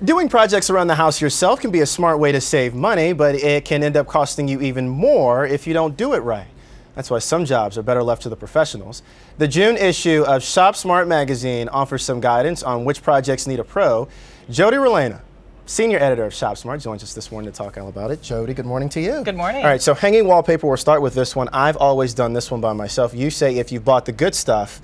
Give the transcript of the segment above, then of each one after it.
Doing projects around the house yourself can be a smart way to save money, but it can end up costing you even more if you don't do it right. That's why some jobs are better left to the professionals. The June issue of ShopSmart magazine offers some guidance on which projects need a pro. Jody Rohlena, senior editor of ShopSmart, joins us this morning to talk all about it. Jody, good morning to you. Good morning. All right, so hanging wallpaper, we'll start with this one. I've always done this one by myself. You say if you've bought the good stuff,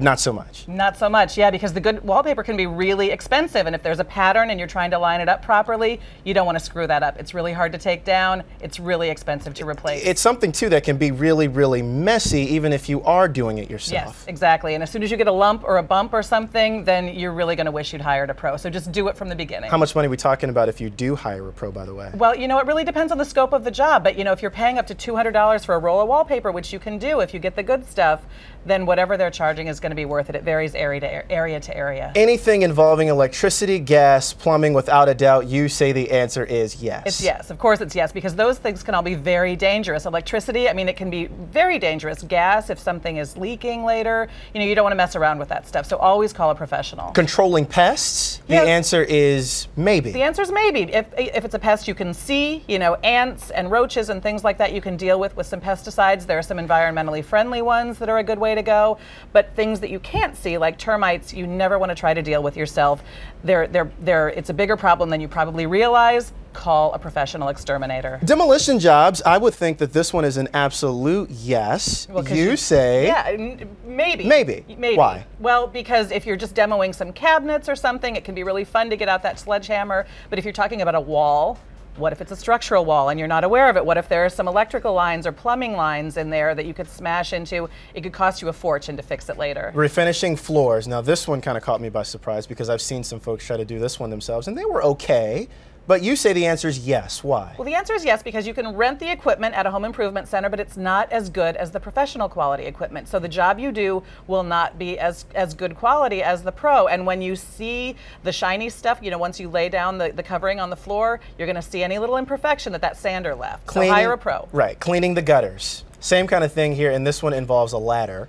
not so much. Not so much, yeah, because the good wallpaper can be really expensive, and if there's a pattern and you're trying to line it up properly, you don't want to screw that up. It's really hard to take down. It's really expensive to replace. It's something, too, that can be really, really messy, even if you are doing it yourself. Yes, exactly, and as soon as you get a lump or a bump or something, then you're really going to wish you'd hired a pro, so just do it from the beginning. How much money are we talking about if you do hire a pro, by the way? Well, you know, it really depends on the scope of the job, but, you know, if you're paying up to $200 for a roll of wallpaper, which you can do if you get the good stuff, then whatever they're charging is going to be worth it. It varies area to area. Anything involving electricity, gas, plumbing, without a doubt, you say the answer is yes. It's yes. Of course it's yes, because those things can all be very dangerous. Electricity, I mean, it can be very dangerous. Gas, if something is leaking later, you know, you don't want to mess around with that stuff. So always call a professional. Controlling pests? Yes. The answer is maybe. The answer is maybe. If it's a pest you can see, you know, ants and roaches and things like that you can deal with some pesticides. There are some environmentally friendly ones that are a good way to go, but things that you can't see, like termites, you never want to try to deal with yourself. It's a bigger problem than you probably realize. Call a professional exterminator. Demolition jobs, I would think that this one is an absolute yes. Well, you say... Yeah, maybe. Maybe. Why? Well, because if you're just demoing some cabinets or something, it can be really fun to get out that sledgehammer, but if you're talking about a wall, what if it's a structural wall and you're not aware of it? What if there are some electrical lines or plumbing lines in there that you could smash into? It could cost you a fortune to fix it later. Refinishing floors. Now this one kind of caught me by surprise because I've seen some folks try to do this one themselves and they were okay. But you say the answer is yes. Why? Well, the answer is yes, because you can rent the equipment at a home improvement center, but it's not as good as the professional quality equipment. So the job you do will not be as good quality as the pro. And when you see the shiny stuff, you know, once you lay down the covering on the floor, you're going to see any little imperfection that sander left. Cleaning, so hire a pro. Right. Cleaning the gutters. Same kind of thing here, and this one involves a ladder.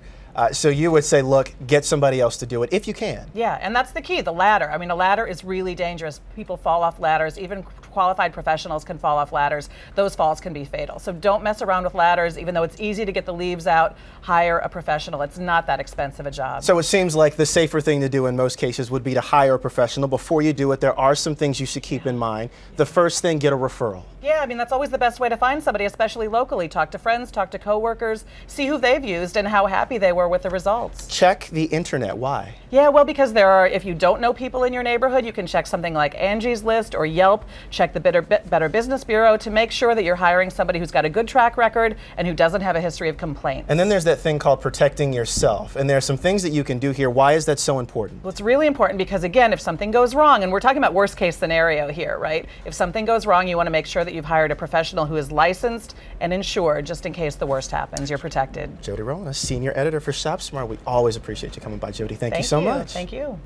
So you would say, look, get somebody else to do it if you can. Yeah, and that's the key, the ladder. I mean, a ladder is really dangerous. People fall off ladders. Even qualified professionals can fall off ladders. Those falls can be fatal. So don't mess around with ladders. Even though it's easy to get the leaves out, hire a professional. It's not that expensive a job. So it seems like the safer thing to do in most cases would be to hire a professional. Before you do it, there are some things you should keep in mind. The first thing, get a referral. Yeah, I mean, that's always the best way to find somebody, especially locally. Talk to friends, talk to coworkers, see who they've used and how happy they were with the results. Check the internet. Why? Yeah, well, because if you don't know people in your neighborhood, you can check something like Angie's List or Yelp, check the Better Business Bureau to make sure that you're hiring somebody who's got a good track record and who doesn't have a history of complaints. And then there's that thing called protecting yourself. And there are some things that you can do here. Why is that so important? Well, it's really important because, again, if something goes wrong, and we're talking about worst case scenario here, right? If something goes wrong, you want to make sure that you've hired a professional who is licensed and insured just in case the worst happens. You're protected. Jody Rohlena, senior editor for ShopSmart. We always appreciate you coming by, Jody. Thank you so much. Thank you.